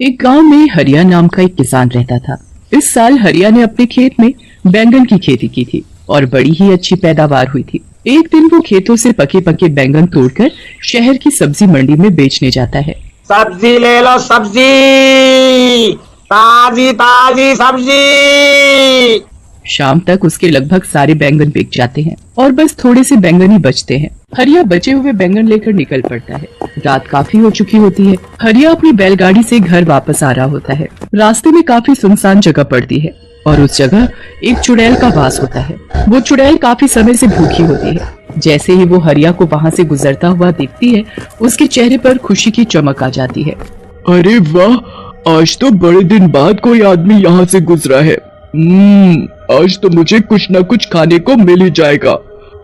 एक गांव में हरिया नाम का एक किसान रहता था। इस साल हरिया ने अपने खेत में बैंगन की खेती की थी और बड़ी ही अच्छी पैदावार हुई थी। एक दिन वो खेतों से पके पके बैंगन तोड़कर शहर की सब्जी मंडी में बेचने जाता है। सब्जी ले लो, सब्जी ताजी ताजी सब्जी। शाम तक उसके लगभग सारे बैंगन बिक जाते हैं और बस थोड़े से बैंगन ही बचते हैं। हरिया बचे हुए बैंगन लेकर निकल पड़ता है। रात काफी हो चुकी होती है। हरिया अपनी बैलगाड़ी से घर वापस आ रहा होता है। रास्ते में काफी सुनसान जगह पड़ती है और उस जगह एक चुड़ैल का वास होता है। वो चुड़ैल काफी समय से भूखी होती है। जैसे ही वो हरिया को वहाँ से गुजरता हुआ देखती है, उसके चेहरे पर खुशी की चमक आ जाती है। अरे वाह, आज तो बड़े दिन बाद कोई आदमी यहाँ से गुजरा है। आज तो मुझे कुछ न कुछ खाने को मिल ही जाएगा।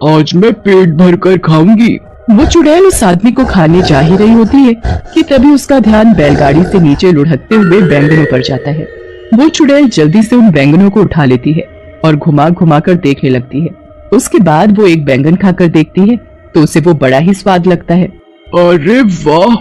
आज मैं पेट भर कर खाऊंगी। वो चुड़ैल उस आदमी को खाने जा ही रही होती है कि तभी उसका ध्यान बैलगाड़ी से नीचे लुढ़कते हुए बैंगनों पर जाता है। वो चुड़ैल जल्दी से उन बैंगनों को उठा लेती है और घुमा घुमा कर देखने लगती है। उसके बाद वो एक बैंगन खाकर देखती है तो उसे वो बड़ा ही स्वाद लगता है। अरे वाह,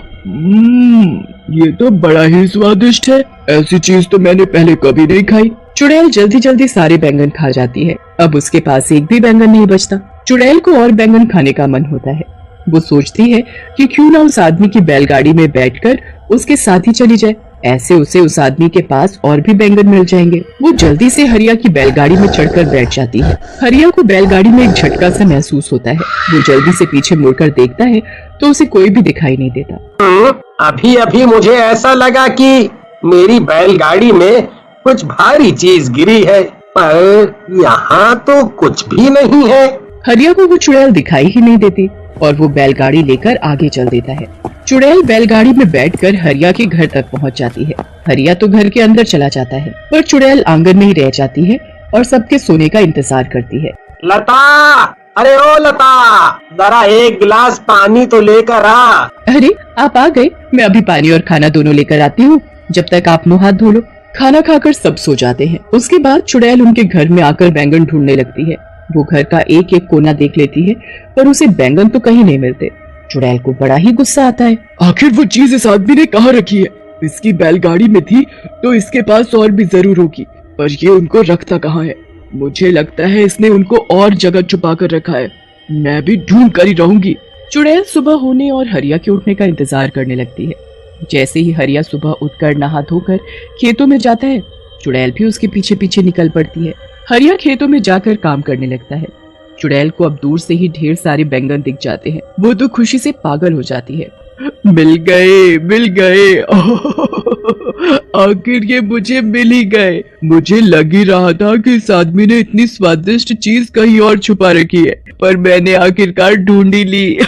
ये तो बड़ा ही स्वादिष्ट है। ऐसी चीज तो मैंने पहले कभी नहीं खाई। चुड़ैल जल्दी जल्दी सारे बैंगन खा जाती है। अब उसके पास एक भी बैंगन नहीं बचता। चुड़ैल को और बैंगन खाने का मन होता है। वो सोचती है कि क्यों ना उस आदमी की बैलगाड़ी में बैठकर उसके साथ ही चली जाए। ऐसे उसे उस आदमी के पास और भी बैंगन मिल जाएंगे। वो जल्दी से हरिया की बैलगाड़ी में चढ़कर बैठ जाती है। हरिया को बैलगाड़ी में एक झटका सा महसूस होता है। वो जल्दी से पीछे मुड़कर देखता है तो उसे कोई भी दिखाई नहीं देता। अभी अभी मुझे ऐसा लगा कि मेरी बैलगाड़ी में कुछ भारी चीज गिरी है, पर यहाँ तो कुछ भी नहीं है। हरिया को वो चुड़ैल दिखाई ही नहीं देती और वो बैलगाड़ी लेकर आगे चल देता है। चुड़ैल बैलगाड़ी में बैठकर हरिया के घर तक पहुंच जाती है। हरिया तो घर के अंदर चला जाता है, पर चुड़ैल आंगन में ही रह जाती है और सबके सोने का इंतजार करती है। लता, अरे ओ लता, जरा एक गिलास पानी तो लेकर आ। अरे आप आ गए, मैं अभी पानी और खाना दोनों लेकर आती हूँ। जब तक आप मुंह हाथ धो लो। खाना खाकर सब सो जाते हैं। उसके बाद चुड़ैल उनके घर में आकर बैंगन ढूंढने लगती है। वो घर का एक एक कोना देख लेती है, पर उसे बैंगन तो कहीं नहीं मिलते। चुड़ैल को बड़ा ही गुस्सा आता है। आखिर वो चीज इस आदमी ने कहाँ रखी है? इसकी बैलगाड़ी में थी तो इसके पास और भी जरूर होगी, पर ये उनको रखता कहाँ है? मुझे लगता है इसने उनको और जगह छुपा कर रखा है। मैं भी ढूंढ कर ही रहूंगी। चुड़ैल सुबह होने और हरिया के उठने का इंतजार करने लगती है। जैसे ही हरिया सुबह उठकर नहा धोकर खेतों में जाता है, चुड़ैल भी उसके पीछे पीछे निकल पड़ती है। हरिया खेतों में जाकर काम करने लगता है। चुड़ैल को अब दूर से ही ढेर सारे बैंगन दिख जाते हैं। वो तो खुशी से पागल हो जाती है। मिल गए, मिल गए। आखिर ये मुझे मिल ही गए। मुझे लग ही रहा था कि इस आदमी ने इतनी स्वादिष्ट चीज कहीं और छुपा रखी है, पर मैंने आखिरकार ढूंढ ही ली।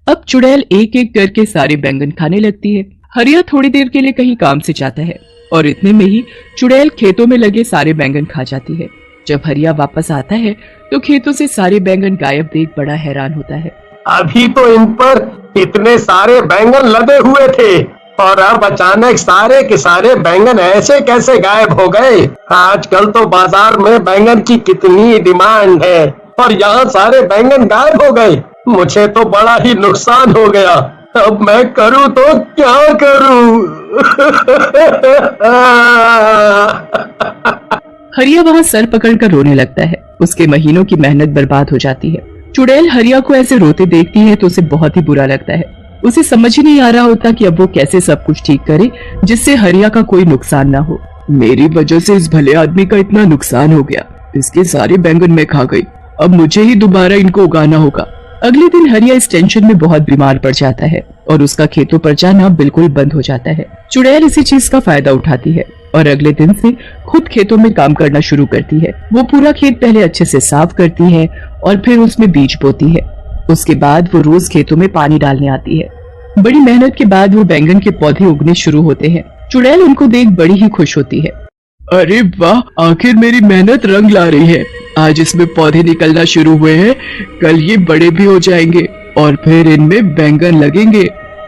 अब चुड़ैल एक एक करके सारे बैंगन खाने लगती है। हरिया थोड़ी देर के लिए कहीं काम से जाता है और इतने में ही चुड़ैल खेतों में लगे सारे बैंगन खा जाती है। जब हरिया वापस आता है तो खेतों से सारे बैंगन गायब देख बड़ा हैरान होता है। अभी तो इन पर इतने सारे बैंगन लदे हुए थे और अब अचानक सारे के सारे बैंगन ऐसे कैसे गायब हो गए? आजकल तो बाजार में बैंगन की कितनी डिमांड है और यहाँ सारे बैंगन गायब हो गए। मुझे तो बड़ा ही नुकसान हो गया। अब मैं करूँ तो क्या करूँ? हरिया वहाँ सर पकड़कर रोने लगता है। उसके महीनों की मेहनत बर्बाद हो जाती है। चुड़ैल हरिया को ऐसे रोते देखती है तो उसे बहुत ही बुरा लगता है। उसे समझ ही नहीं आ रहा होता कि अब वो कैसे सब कुछ ठीक करे जिससे हरिया का कोई नुकसान ना हो। मेरी वजह से इस भले आदमी का इतना नुकसान हो गया। इसके सारे बैंगन मैं खा गई। अब मुझे ही दोबारा इनको उगाना होगा। अगले दिन हरिया इस टेंशन में बहुत बीमार पड़ जाता है और उसका खेतों पर जाना बिल्कुल बंद हो जाता है। चुड़ैल इसी चीज का फायदा उठाती है और अगले दिन से खुद खेतों में काम करना शुरू करती है। वो पूरा खेत पहले अच्छे से साफ करती है और फिर उसमें बीज बोती है। उसके बाद वो रोज खेतों में पानी डालने आती है। बड़ी मेहनत के बाद वो बैंगन के पौधे उगने शुरू होते हैं। चुड़ैल उनको देख बड़ी ही खुश होती है। अरे वाह, आखिर मेरी मेहनत रंग ला रही है। आज इसमें पौधे निकलना शुरू हुए हैं, कल ये बड़े भी हो जाएंगे और फिर इनमें बैंगन लगेंगे।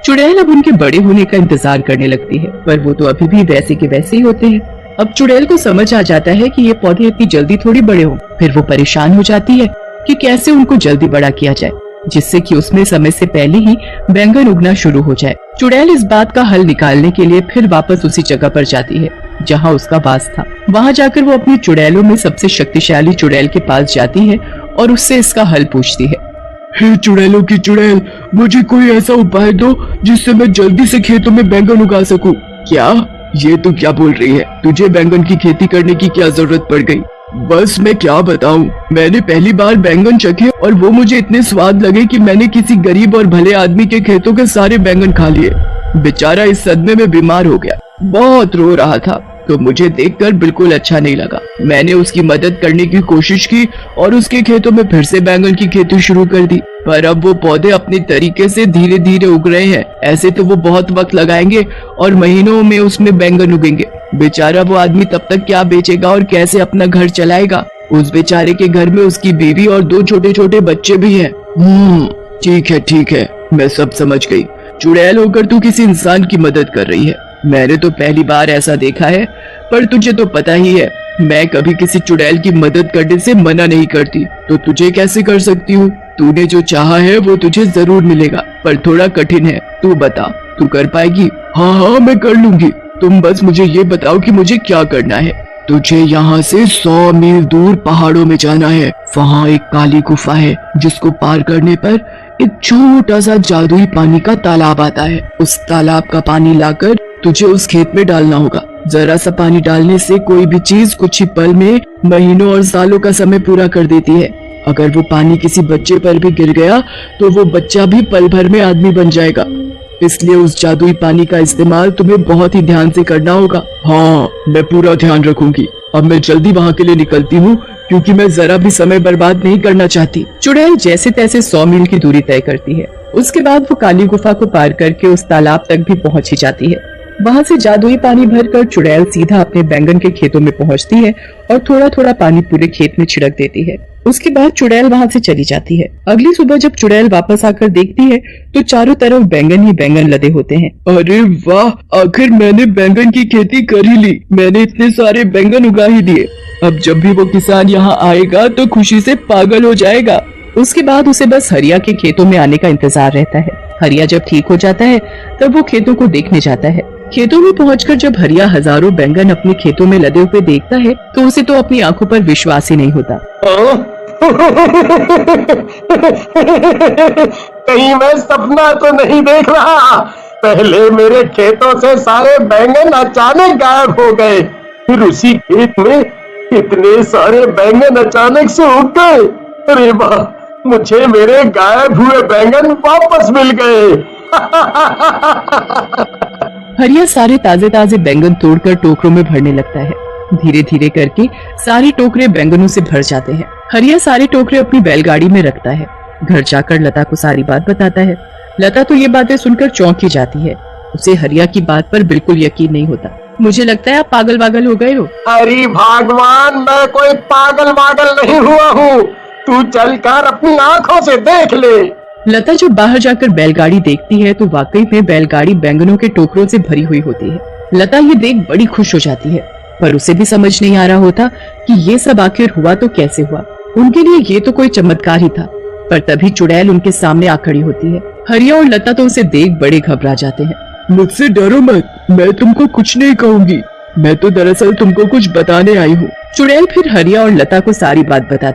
चुड़ैल अब उनके बड़े होने का इंतजार करने लगती है, पर वो तो अभी भी वैसे के वैसे ही होते हैं। अब चुड़ैल को समझ आ जाता है कि ये पौधे इतनी जल्दी थोड़ी बड़े हों। फिर वो परेशान हो जाती है कि कैसे उनको जल्दी बड़ा किया जाए। जिससे कि उसमें समय से पहले ही बैंगन उगना शुरू हो जाए। चुड़ैल इस बात का हल निकालने के लिए फिर वापस उसी जगह पर जाती है जहाँ उसका वास था। वहाँ जाकर वो अपनी चुड़ैलों में सबसे शक्तिशाली चुड़ैल के पास जाती है और उससे इसका हल पूछती है। हे चुड़ैलों की चुड़ैल, मुझे कोई ऐसा उपाय दो जिससे मैं जल्दी से खेतों में बैंगन उगा सकूं। क्या? ये तू क्या बोल रही है? तुझे बैंगन की खेती करने की क्या जरूरत पड़ गई? बस मैं क्या बताऊं, मैंने पहली बार बैंगन चखे और वो मुझे इतने स्वाद लगे कि मैंने किसी गरीब और भले आदमी के खेतों के सारे बैंगन खा लिए। बेचारा इस सदमे में बीमार हो गया, बहुत रो रहा था, तो मुझे देखकर बिल्कुल अच्छा नहीं लगा। मैंने उसकी मदद करने की कोशिश की और उसके खेतों में फिर से बैंगन की खेती शुरू कर दी, पर अब वो पौधे अपने तरीके से धीरे धीरे उग रहे हैं। ऐसे तो वो बहुत वक्त लगाएंगे और महीनों में उसमें बैंगन उगेंगे। बेचारा वो आदमी तब तक क्या बेचेगा और कैसे अपना घर चलाएगा? उस बेचारे के घर में उसकी बीवी और 2 छोटे छोटे बच्चे भी हैं। ठीक है, मैं सब समझ गई। चुड़ैल होकर तू किसी इंसान की मदद कर रही है। मैंने तो पहली बार ऐसा देखा है, पर तुझे तो पता ही है मैं कभी किसी चुड़ैल की मदद करने से मना नहीं करती, तो तुझे कैसे कर सकती हूँ? तूने जो चाहा है वो तुझे जरूर मिलेगा, पर थोड़ा कठिन है। तू बता, तू कर पाएगी? हाँ, मैं कर लूंगी। तुम बस मुझे ये बताओ कि मुझे क्या करना है। तुझे यहाँ से 100 मील दूर पहाड़ों में जाना है। वहाँ एक काली गुफा है जिसको पार करने पर एक छोटा सा जादुई पानी का तालाब आता है। उस तालाब का पानी लाकर तुझे उस खेत में डालना होगा। जरा सा पानी डालने से कोई भी चीज कुछ ही पल में महीनों और सालों का समय पूरा कर देती है। अगर वो पानी किसी बच्चे पर भी गिर गया तो वो बच्चा भी पल भर में आदमी बन जाएगा। इसलिए उस जादुई पानी का इस्तेमाल तुम्हें बहुत ही ध्यान से करना होगा। हाँ, मैं पूरा ध्यान रखूंगी। अब मैं जल्दी वहाँ के लिए निकलती हूँ, क्योंकि मैं जरा भी समय बर्बाद नहीं करना चाहती। चुड़ैल जैसे तैसे 100 मील की दूरी तय करती है। उसके बाद वो काली गुफा को पार करके उस तालाब तक भी पहुंच ही जाती है। वहाँ से जादुई पानी भरकर चुड़ैल सीधा अपने बैंगन के खेतों में पहुँचती है और थोड़ा थोड़ा पानी पूरे खेत में छिड़क देती है। उसके बाद चुड़ैल वहाँ से चली जाती है। अगली सुबह जब चुड़ैल वापस आकर देखती है तो चारों तरफ बैंगन ही बैंगन लदे होते हैं। अरे वाह, आखिर मैंने बैंगन की खेती कर ही ली। मैंने इतने सारे बैंगन उगा ही दिए। अब जब भी वो किसान यहाँ आएगा तो खुशी से पागल हो जाएगा। उसके बाद उसे बस हरिया के खेतों में आने का इंतजार रहता है। हरिया जब ठीक हो जाता है तब वो खेतों को देखने जाता है। खेतों में पहुंचकर जब हरिया हजारों बैंगन अपने खेतों में लदे हुए देखता है तो उसे तो अपनी आंखों पर विश्वास ही नहीं होता। कहीं मैं सपना तो नहीं देख रहा। पहले मेरे खेतों से सारे बैंगन अचानक गायब हो गए, फिर उसी खेत में इतने सारे बैंगन अचानक से उग गए। अरे वाह, मुझे मेरे गायब हुए बैंगन वापस मिल गए। हरिया सारे ताजे ताजे बैंगन तोड़कर टोकरों में भरने लगता है। धीरे धीरे करके सारे टोकरे बैंगनों से भर जाते हैं। हरिया सारे टोकरे अपनी बैलगाड़ी में रखता है। घर जाकर लता को सारी बात बताता है। लता तो ये बातें सुनकर चौंक ही जाती है। उसे हरिया की बात पर बिल्कुल यकीन नहीं होता। मुझे लगता है आप पागल वागल हो गए हो। अरे भगवान, मैं कोई पागल वागल नहीं हुआ हूँ। तू चलकर अपनी आंखों से देख ले। लता जब बाहर जाकर बैलगाड़ी देखती है तो वाकई में बैलगाड़ी बैंगनों के टोकरों से भरी हुई होती है। लता ये देख बड़ी खुश हो जाती है, पर उसे भी समझ नहीं आ रहा होता कि ये सब आखिर हुआ तो कैसे हुआ। उनके लिए ये तो कोई चमत्कार ही था। पर तभी चुड़ैल उनके सामने आ खड़ी होती है। हरिया और लता तो उसे देख बड़े घबरा जाते हैं। मुझसे डरो मत, मैं तुमको कुछ नहीं कहूँगी। मैं तो दरअसल तुमको कुछ बताने आई हूँ। चुड़ैल फिर हरिया और लता को सारी बात बताती